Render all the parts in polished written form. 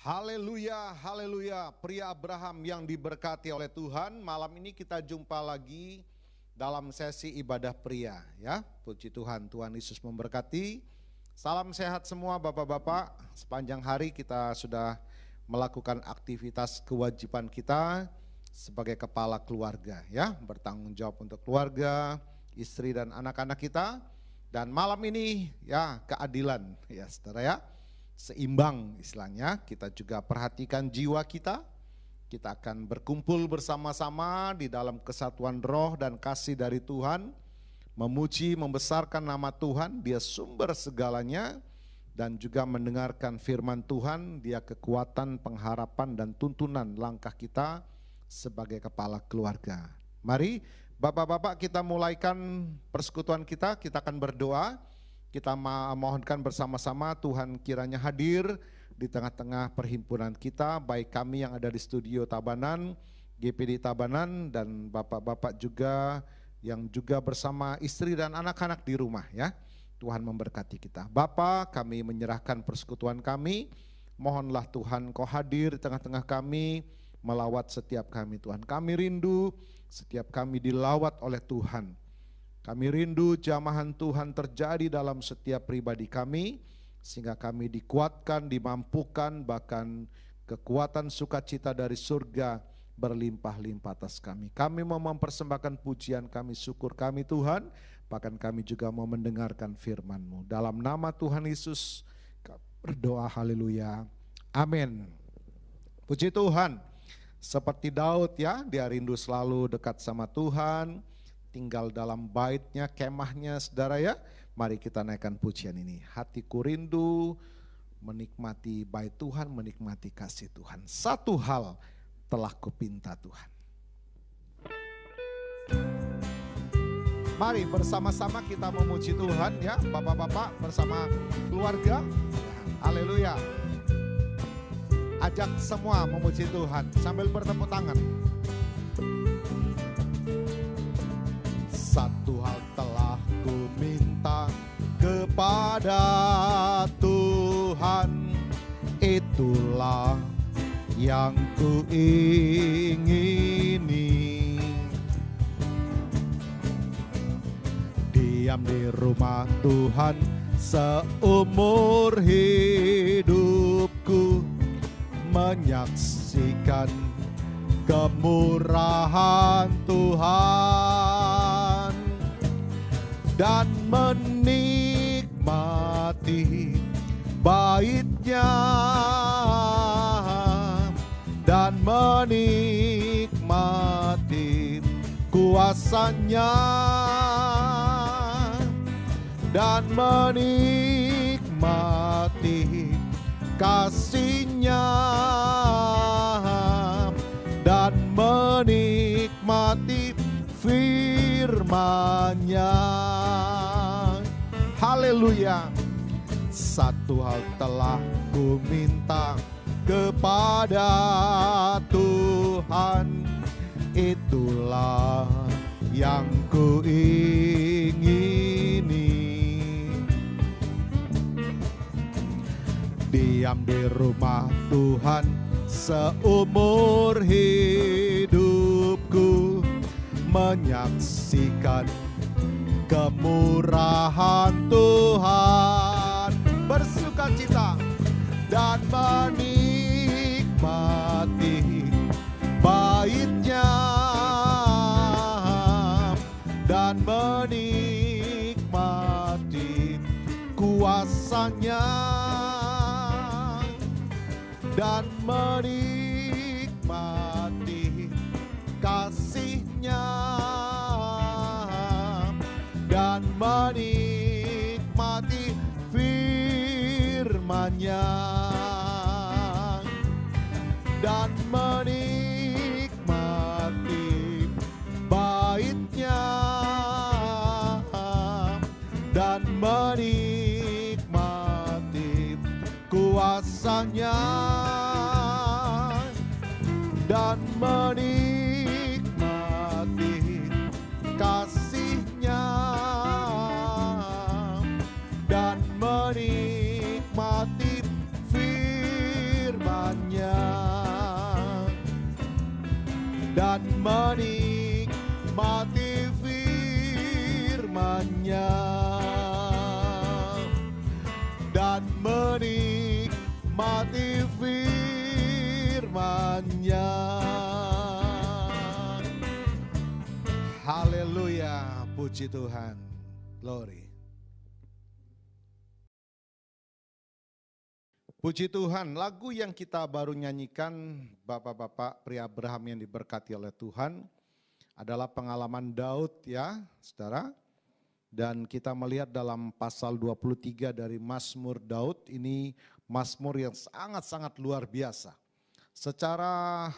Haleluya, haleluya, pria Abraham yang diberkati oleh Tuhan. Malam ini kita jumpa lagi dalam sesi ibadah pria ya. Puji Tuhan, Tuhan Yesus memberkati. Salam sehat semua Bapak-bapak. Sepanjang hari kita sudah melakukan aktivitas kewajiban kita sebagai kepala keluarga ya, bertanggung jawab untuk keluarga, istri dan anak-anak kita. Dan malam ini ya keadilan ya saudara ya. Seimbang istilahnya, kita juga perhatikan jiwa kita. Kita akan berkumpul bersama-sama di dalam kesatuan roh dan kasih dari Tuhan. Memuji, membesarkan nama Tuhan, Dia sumber segalanya. Dan juga mendengarkan firman Tuhan, Dia kekuatan, pengharapan dan tuntunan langkah kita sebagai kepala keluarga. Mari Bapak-bapak kita mulaikan persekutuan kita akan berdoa. Kita mohonkan bersama-sama Tuhan kiranya hadir di tengah-tengah perhimpunan kita, baik kami yang ada di studio Tabanan, GPD Tabanan, dan bapak-bapak juga yang juga bersama istri dan anak-anak di rumah ya. Tuhan memberkati kita. Bapa, kami menyerahkan persekutuan kami, mohonlah Tuhan Kau hadir di tengah-tengah kami, melawat setiap kami Tuhan. Kami rindu setiap kami dilawat oleh Tuhan. Kami rindu jamahan Tuhan terjadi dalam setiap pribadi kami, sehingga kami dikuatkan, dimampukan, bahkan kekuatan sukacita dari surga berlimpah-limpah atas kami. Kami mau mempersembahkan pujian kami, syukur kami Tuhan, bahkan kami juga mau mendengarkan firman-Mu. Dalam nama Tuhan Yesus berdoa, haleluya, amin. Puji Tuhan, seperti Daud ya, dia rindu selalu dekat sama Tuhan, tinggal dalam baitnya, kemahnya saudara ya. Mari kita naikkan pujian ini. Hatiku rindu menikmati bait Tuhan, menikmati kasih Tuhan. Satu hal telah kupinta Tuhan. Mari bersama-sama kita memuji Tuhan ya, Bapak-bapak bersama keluarga. Haleluya. Ajak semua memuji Tuhan sambil bertepuk tangan. Satu hal telah ku minta kepada Tuhan, itulah yang ku ingini. Diam di rumah Tuhan seumur hidupku, menyaksikan kemurahan Tuhan dan menikmati bait-Nya dan menikmati kuasa-Nya dan menikmati kasih-Nya dan menikmati firman-Nya. Haleluya. Satu hal telah ku minta kepada Tuhan, itulah yang ku ingini. Diam di rumah Tuhan seumur hidupku, menyaksikan kemurahan Tuhan, bersukacita dan menikmati bait-Nya dan menikmati kuasa-Nya dan menikmati kasih-Nya dan menikmati firman-Nya dan menikmati bait-Nya dan menikmati kuasa-Nya dan menikmati kasih-Nya dan menikmati firman dan menikmati firman-Nya, dan menikmati firman-Nya. Haleluya, puji Tuhan, glory. Puji Tuhan, lagu yang kita baru nyanyikan, Bapak-bapak pria Abraham yang diberkati oleh Tuhan, adalah pengalaman Daud ya, saudara. Dan kita melihat dalam pasal 23 dari Mazmur Daud, ini Mazmur yang sangat-sangat luar biasa. Secara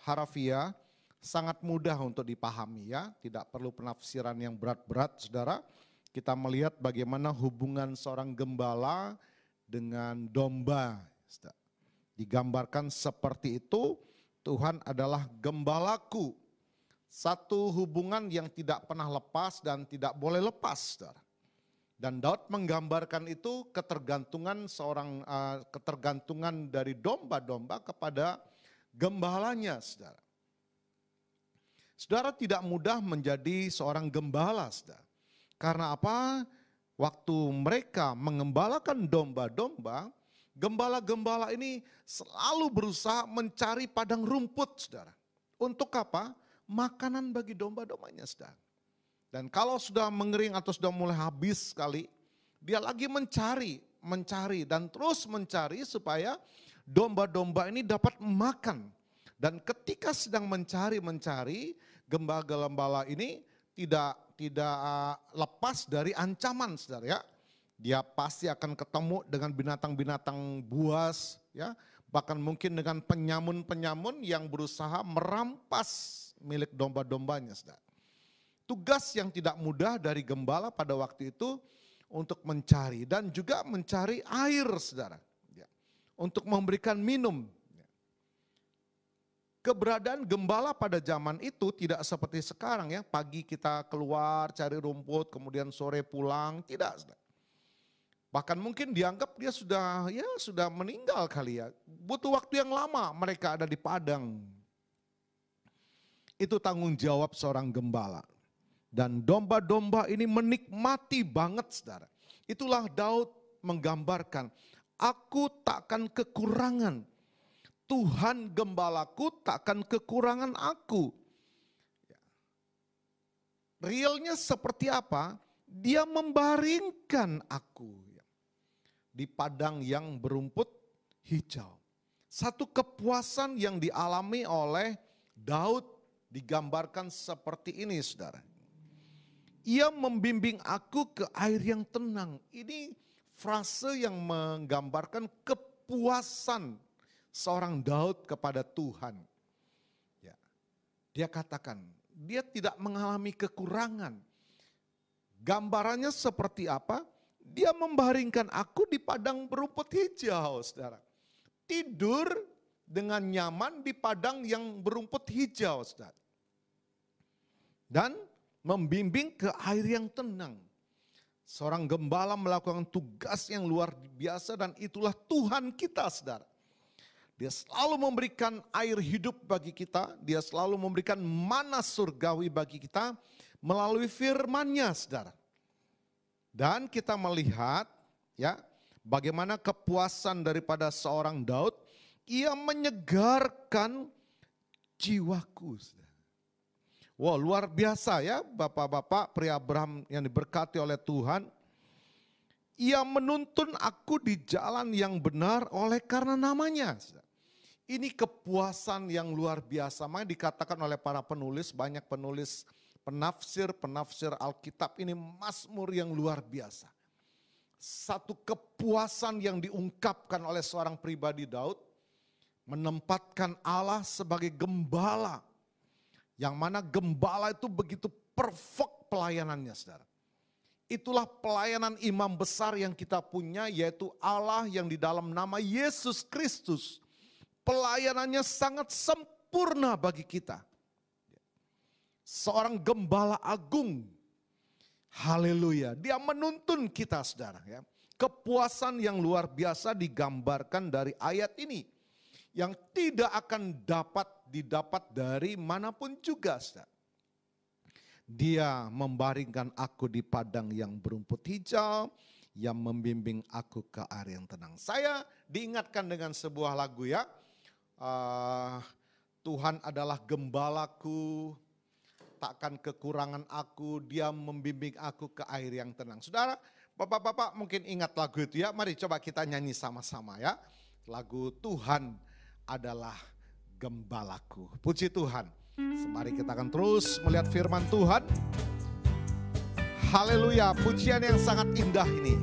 harafiah, sangat mudah untuk dipahami ya, tidak perlu penafsiran yang berat-berat saudara. Kita melihat bagaimana hubungan seorang gembala dengan domba. Digambarkan seperti itu, Tuhan adalah gembalaku. Satu hubungan yang tidak pernah lepas dan tidak boleh lepas, saudara. Dan Daud menggambarkan itu ketergantungan ketergantungan dari domba-domba kepada gembalanya, saudara. Saudara tidak mudah menjadi seorang gembala, saudara. Karena apa? Waktu mereka mengembalakan domba-domba, gembala-gembala ini selalu berusaha mencari padang rumput, saudara. Untuk apa? Makanan bagi domba-dombanya, saudara. Dan kalau sudah mengering atau sudah mulai habis sekali, dia lagi mencari dan terus mencari supaya domba-domba ini dapat makan. Dan ketika sedang mencari, gembala-gembala ini tidak lepas dari ancaman, saudara ya. Dia pasti akan ketemu dengan binatang-binatang buas ya, bahkan mungkin dengan penyamun-penyamun yang berusaha merampas milik domba-dombanya, saudara. Tugas yang tidak mudah dari gembala pada waktu itu untuk mencari dan juga mencari air, saudara. Ya, untuk memberikan minum. Keberadaan gembala pada zaman itu tidak seperti sekarang ya, pagi kita keluar cari rumput kemudian sore pulang, tidak. Bahkan mungkin dianggap dia sudah meninggal kali ya, butuh waktu yang lama mereka ada di padang. Itu tanggung jawab seorang gembala. Dan domba-domba ini menikmati banget, saudara. Itulah Daud menggambarkan, aku takkan kekurangan. Tuhan gembalaku takkan kekurangan aku. Realnya seperti apa? Dia membaringkan aku di padang yang berumput hijau. Satu kepuasan yang dialami oleh Daud digambarkan seperti ini, saudara. Ia membimbing aku ke air yang tenang. Ini frase yang menggambarkan kepuasan seorang Daud kepada Tuhan. Ya. Dia katakan, dia tidak mengalami kekurangan. Gambarannya seperti apa? Dia membaringkan aku di padang berumput hijau, saudara. Tidur dengan nyaman di padang yang berumput hijau, saudara. Dan membimbing ke air yang tenang. Seorang gembala melakukan tugas yang luar biasa dan itulah Tuhan kita, saudara. Dia selalu memberikan air hidup bagi kita, dia selalu memberikan mana surgawi bagi kita melalui firman-Nya, saudara. Dan kita melihat ya bagaimana kepuasan daripada seorang Daud, ia menyegarkan jiwaku, saudara. Wow, luar biasa ya bapak-bapak pria Abraham yang diberkati oleh Tuhan. Ia menuntun aku di jalan yang benar oleh karena namanya, saudara. Ini kepuasan yang luar biasa. Makanya dikatakan oleh para penulis, banyak penulis penafsir Alkitab, ini Mazmur yang luar biasa. Satu kepuasan yang diungkapkan oleh seorang pribadi Daud, menempatkan Allah sebagai gembala. Yang mana gembala itu begitu perfect pelayanannya, saudara. Itulah pelayanan imam besar yang kita punya, yaitu Allah yang di dalam nama Yesus Kristus. Pelayanannya sangat sempurna bagi kita. Seorang gembala agung. Haleluya. Dia menuntun kita, saudara. Ya. Kepuasan yang luar biasa digambarkan dari ayat ini. Yang tidak akan dapat didapat dari manapun juga, saudara. Dia membaringkan aku di padang yang berumput hijau, yang membimbing aku ke air yang tenang. Saya diingatkan dengan sebuah lagu ya, Tuhan adalah gembalaku, takkan kekurangan aku, dia membimbing aku ke air yang tenang. Saudara, bapak-bapak mungkin ingat lagu itu ya, mari coba kita nyanyi sama-sama ya. Lagu Tuhan adalah gembalaku. Puji Tuhan. Mari kita akan terus melihat firman Tuhan. Haleluya, pujian yang sangat indah ini.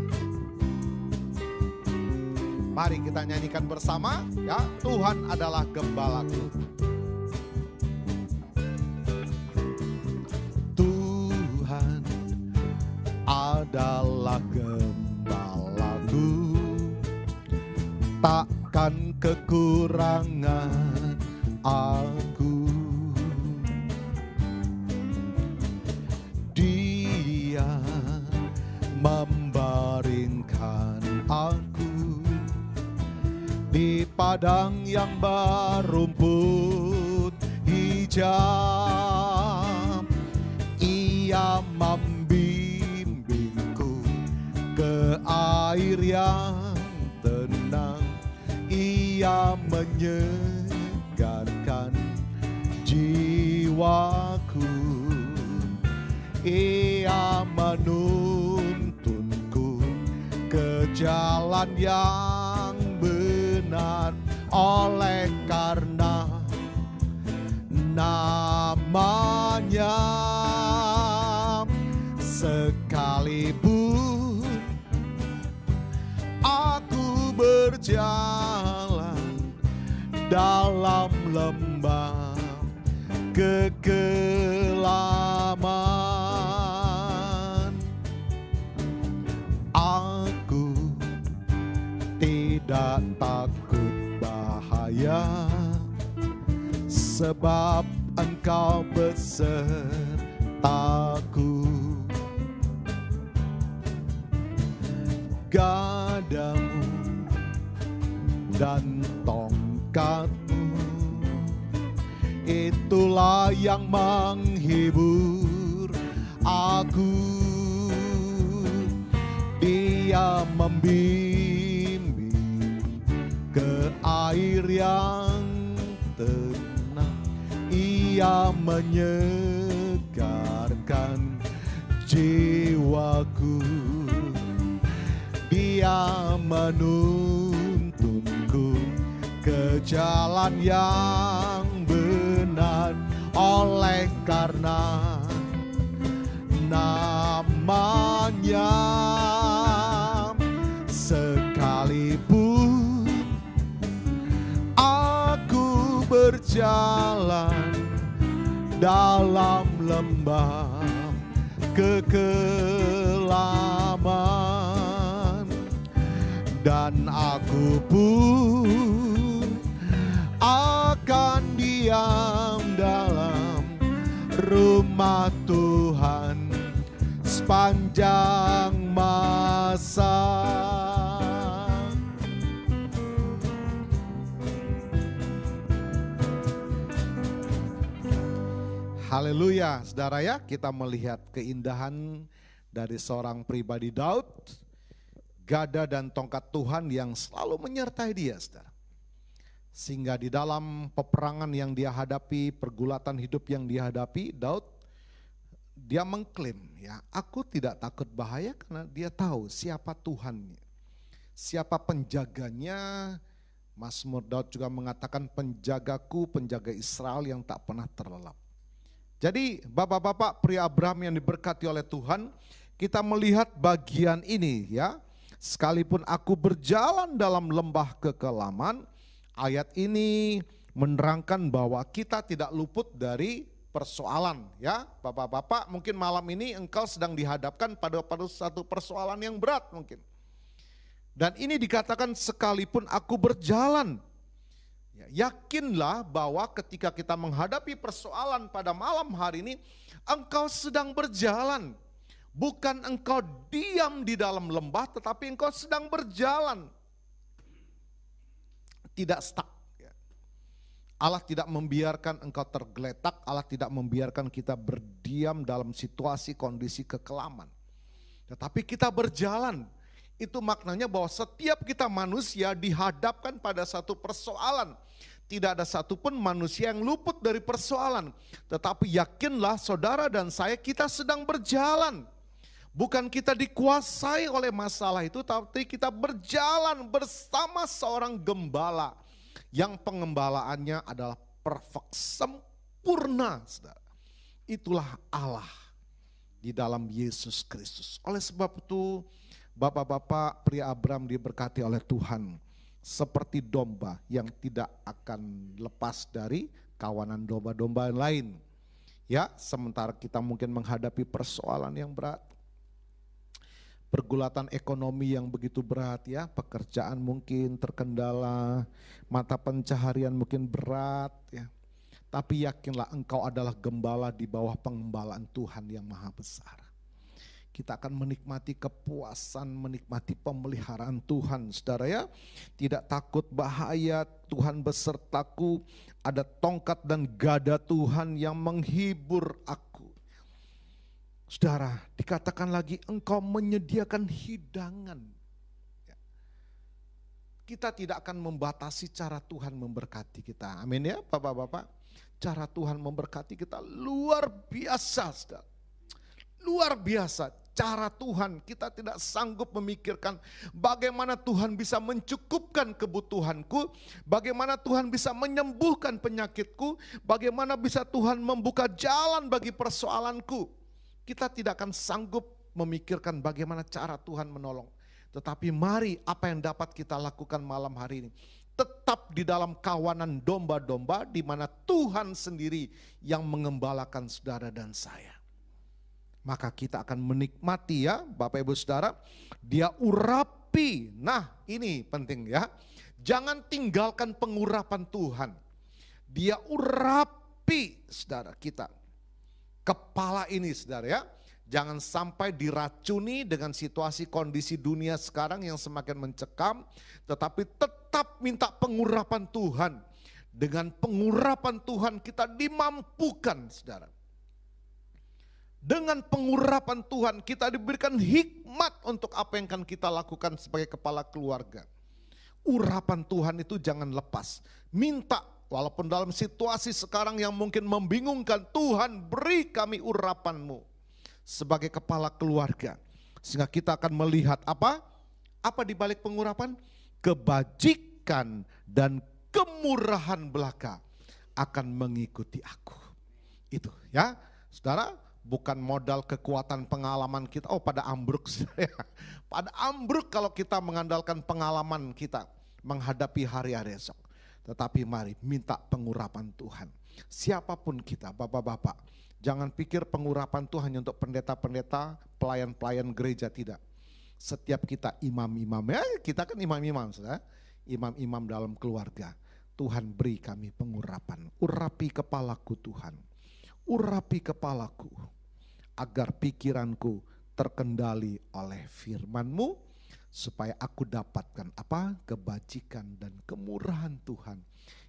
Mari kita nyanyikan bersama ya, Tuhan adalah gembalaku. Tuhan adalah gembalaku, takkan kekurangan aku. Membaringkan aku di padang yang berumput hijau. Ia membimbingku ke air yang tenang. Ia menyegarkan jiwaku. Ia menuntunku ke jalan yang benar, oleh karena namanya. Sekalipun aku berjalan dalam lembah kekelaman, aku tidak takut bahaya, sebab Engkau besertaku. Gadamu dan tongkatmu, itulah yang menghibur aku. Dia membimbing ke air yang tenang. Ia menyegarkan jiwaku. Dia menuntunku ke jalan yang benar, oleh karena namanya. Sekalipun aku berjalan dalam lembah kekelaman, dan aku pun akan diam dalam rumah Tuhan sepanjang masa. Haleluya, saudara ya, kita melihat keindahan dari seorang pribadi Daud, gada dan tongkat Tuhan yang selalu menyertai dia, saudara. Sehingga di dalam peperangan yang dia hadapi, pergulatan hidup yang dia hadapi, Daud, dia mengklaim, ya, aku tidak takut bahaya karena dia tahu siapa Tuhannya, siapa penjaganya. Mazmur Daud juga mengatakan, penjagaku, penjaga Israel yang tak pernah terlelap. Jadi bapak-bapak, pria Abraham yang diberkati oleh Tuhan, kita melihat bagian ini ya. Sekalipun aku berjalan dalam lembah kekelaman, ayat ini menerangkan bahwa kita tidak luput dari persoalan ya. Bapak-bapak, mungkin malam ini engkau sedang dihadapkan pada satu persoalan yang berat mungkin. Dan ini dikatakan sekalipun aku berjalan. Yakinlah bahwa ketika kita menghadapi persoalan pada malam hari ini, engkau sedang berjalan. Bukan engkau diam di dalam lembah, tetapi engkau sedang berjalan. Tidak stuck. Allah tidak membiarkan engkau tergeletak, Allah tidak membiarkan kita berdiam dalam situasi kondisi kekelaman. Tetapi kita berjalan, itu maknanya bahwa setiap kita manusia dihadapkan pada satu persoalan. Tidak ada satupun manusia yang luput dari persoalan. Tetapi yakinlah saudara dan saya, kita sedang berjalan. Bukan kita dikuasai oleh masalah itu, tapi kita berjalan bersama seorang gembala. Yang pengembalaannya adalah perfect, sempurna, saudara. Itulah Allah di dalam Yesus Kristus. Oleh sebab itu, bapak-bapak, pria Abraham diberkati oleh Tuhan. Seperti domba yang tidak akan lepas dari kawanan domba-domba lain. Ya, sementara kita mungkin menghadapi persoalan yang berat. Pergulatan ekonomi yang begitu berat ya, pekerjaan mungkin terkendala, mata pencaharian mungkin berat ya. Tapi yakinlah engkau adalah gembala di bawah pengembalaan Tuhan yang maha besar. Kita akan menikmati kepuasan, menikmati pemeliharaan Tuhan, saudara ya. Tidak takut bahaya, Tuhan besertaku, ada tongkat dan gada Tuhan yang menghibur aku. Saudara, dikatakan lagi engkau menyediakan hidangan. Kita tidak akan membatasi cara Tuhan memberkati kita. Amin ya Bapak-Bapak. Cara Tuhan memberkati kita luar biasa, saudara. Luar biasa. Cara Tuhan, kita tidak sanggup memikirkan bagaimana Tuhan bisa mencukupkan kebutuhanku, bagaimana Tuhan bisa menyembuhkan penyakitku, bagaimana bisa Tuhan membuka jalan bagi persoalanku. Kita tidak akan sanggup memikirkan bagaimana cara Tuhan menolong. Tetapi mari apa yang dapat kita lakukan malam hari ini. Tetap di dalam kawanan domba-domba di mana Tuhan sendiri yang mengembalakan saudara dan saya. Maka kita akan menikmati ya Bapak Ibu Saudara. Dia urapi. Nah ini penting ya. Jangan tinggalkan pengurapan Tuhan. Dia urapi saudara kita. Kepala ini saudara ya, jangan sampai diracuni dengan situasi kondisi dunia sekarang yang semakin mencekam, tetapi tetap minta pengurapan Tuhan. Dengan pengurapan Tuhan kita dimampukan saudara. Dengan pengurapan Tuhan kita diberikan hikmat untuk apa yang akan kita lakukan sebagai kepala keluarga. Urapan Tuhan itu jangan lepas, minta. Walaupun dalam situasi sekarang yang mungkin membingungkan, Tuhan beri kami urapan-Mu sebagai kepala keluarga. Sehingga kita akan melihat apa? Apa di balik pengurapan? Kebajikan dan kemurahan belaka akan mengikuti aku. Itu ya, saudara, bukan modal kekuatan pengalaman kita. Oh pada ambruk, pada ambruk kalau kita mengandalkan pengalaman kita menghadapi hari-hari esok. Tetapi mari minta pengurapan Tuhan. Siapapun kita, bapak-bapak, jangan pikir pengurapan Tuhan hanya untuk pendeta-pendeta, pelayan-pelayan gereja, tidak. Setiap kita imam-imam, ya kita kan imam-imam, saudara. Imam-imam dalam keluarga. Tuhan beri kami pengurapan. Urapi kepalaku Tuhan. Urapi kepalaku agar pikiranku terkendali oleh firman-Mu. Supaya aku dapatkan apa? Kebajikan dan kemurahan Tuhan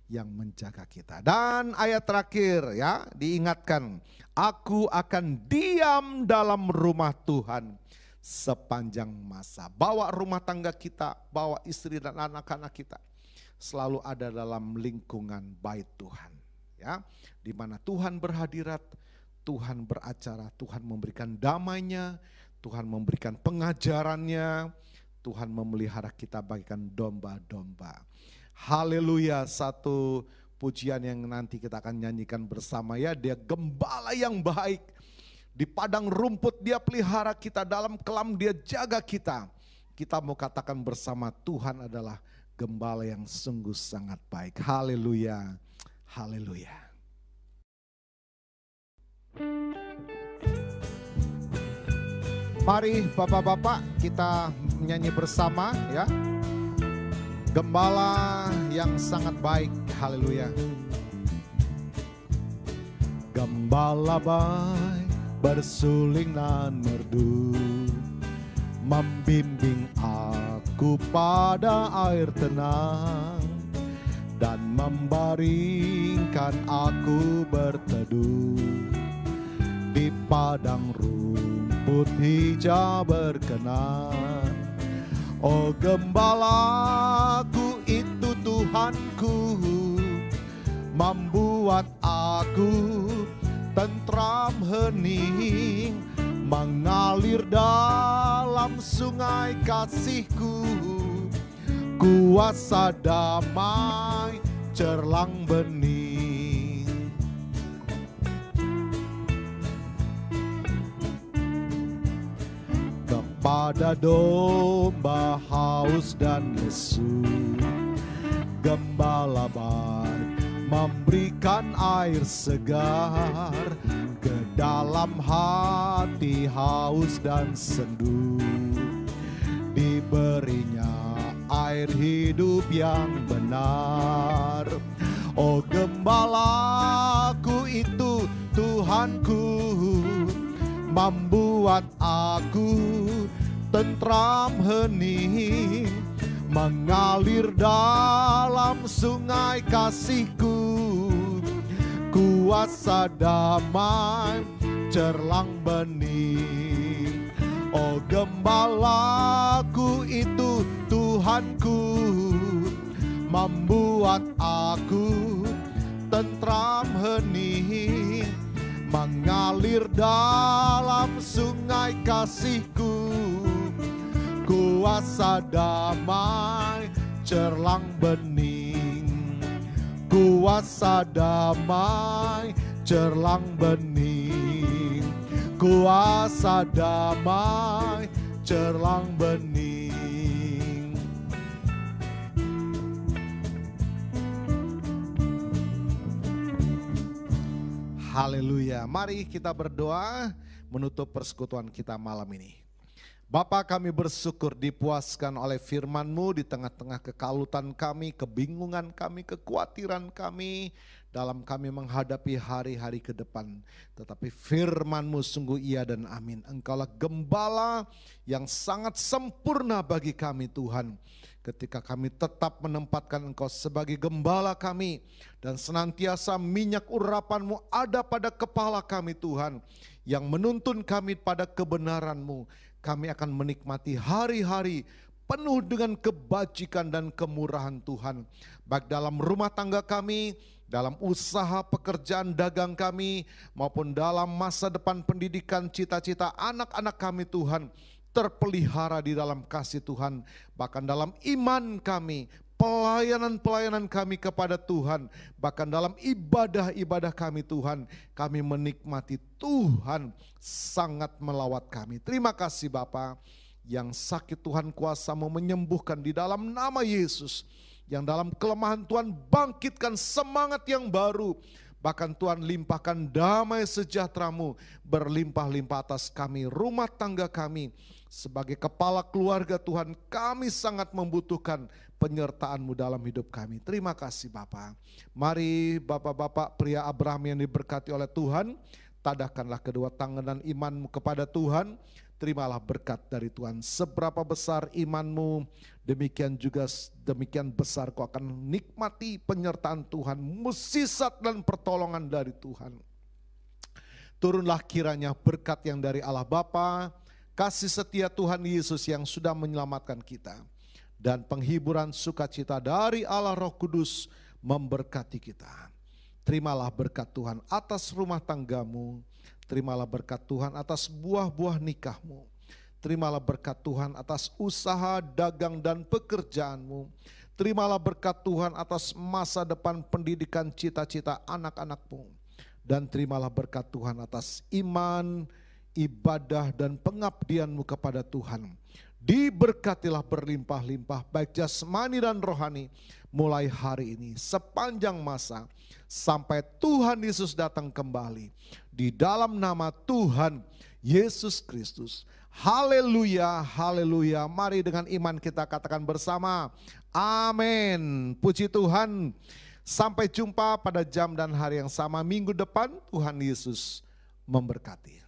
yang menjaga kita. Dan ayat terakhir ya, diingatkan, aku akan diam dalam rumah Tuhan sepanjang masa. Bawa rumah tangga kita, bawa istri dan anak-anak kita selalu ada dalam lingkungan bait Tuhan. Ya, di mana Tuhan berhadirat, Tuhan beracara, Tuhan memberikan damai-Nya, Tuhan memberikan pengajarannya, Tuhan memelihara kita bagikan domba-domba. Haleluya, satu pujian yang nanti kita akan nyanyikan bersama ya. Dia gembala yang baik. Di padang rumput dia pelihara kita, dalam kelam dia jaga kita. Kita mau katakan bersama, Tuhan adalah gembala yang sungguh sangat baik. Haleluya, haleluya. Mari bapak-bapak kita menyanyi bersama ya. Gembala yang sangat baik, haleluya. Gembala baik bersuling nan merdu, membimbing aku pada air tenang. dan membaringkan aku berteduh di padang rumput hijau berkenan. Oh gembalaku itu Tuhanku, membuat aku tentram hening, mengalir dalam sungai kasih-Ku. Kuasa damai cerlang bening. Kepada domba haus dan lesu, gembala baik memberikan air segar. Ke dalam hati haus dan sendu, diberinya air hidup yang benar. Oh gembalaku itu Tuhanku, membuat aku tentram hening, mengalir dalam sungai kasih-Ku. Kuasa damai cerlang bening. Oh gembalaku itu Tuhanku, membuat aku tentram hening, mengalir dalam sungai kasih-Ku. Kuasa damai cerlang bening. Kuasa damai cerlang bening. Kuasa damai cerlang bening. Haleluya. Mari kita berdoa menutup persekutuan kita malam ini. Bapa, kami bersyukur dipuaskan oleh firman-Mu di tengah-tengah kekalutan kami, kebingungan kami, kekhawatiran kami dalam kami menghadapi hari-hari ke depan. Tetapi firman-Mu sungguh iya dan amin. Engkaulah gembala yang sangat sempurna bagi kami Tuhan. Ketika kami tetap menempatkan Engkau sebagai gembala kami dan senantiasa minyak urapan-Mu ada pada kepala kami Tuhan, yang menuntun kami pada kebenaran-Mu, kami akan menikmati hari-hari penuh dengan kebajikan dan kemurahan Tuhan. Baik dalam rumah tangga kami, dalam usaha pekerjaan dagang kami, maupun dalam masa depan pendidikan cita-cita anak-anak kami Tuhan, terpelihara di dalam kasih Tuhan. Bahkan dalam iman kami, pelayanan-pelayanan kami kepada Tuhan, bahkan dalam ibadah-ibadah kami Tuhan, kami menikmati Tuhan sangat melawat kami. Terima kasih Bapa, yang sakit Tuhan kuasa-Mu menyembuhkan di dalam nama Yesus, yang dalam kelemahan Tuhan bangkitkan semangat yang baru, bahkan Tuhan limpahkan damai sejahtera-Mu berlimpah-limpah atas kami, rumah tangga kami. Sebagai kepala keluarga Tuhan, kami sangat membutuhkan penyertaan-Mu dalam hidup kami. Terima kasih Bapa. Mari Bapak-bapak pria Abraham yang diberkati oleh Tuhan, tadahkanlah kedua tangan dan iman-Mu kepada Tuhan. Terimalah berkat dari Tuhan. Seberapa besar iman-Mu, demikian besar kau akan nikmati penyertaan Tuhan, mukjizat dan pertolongan dari Tuhan. Turunlah kiranya berkat yang dari Allah Bapa, kasih setia Tuhan Yesus yang sudah menyelamatkan kita, dan penghiburan sukacita dari Allah Roh Kudus memberkati kita. Terimalah berkat Tuhan atas rumah tanggamu, terimalah berkat Tuhan atas buah-buah nikahmu, terimalah berkat Tuhan atas usaha, dagang dan pekerjaanmu, terimalah berkat Tuhan atas masa depan pendidikan cita-cita anak-anakmu, dan terimalah berkat Tuhan atas iman, ibadah dan pengabdianmu kepada Tuhan. Diberkatilah berlimpah-limpah baik jasmani dan rohani mulai hari ini sepanjang masa sampai Tuhan Yesus datang kembali. Di dalam nama Tuhan Yesus Kristus. Haleluya, haleluya. Mari dengan iman kita katakan bersama, amin. Puji Tuhan. Sampai jumpa pada jam dan hari yang sama minggu depan. Tuhan Yesus memberkati.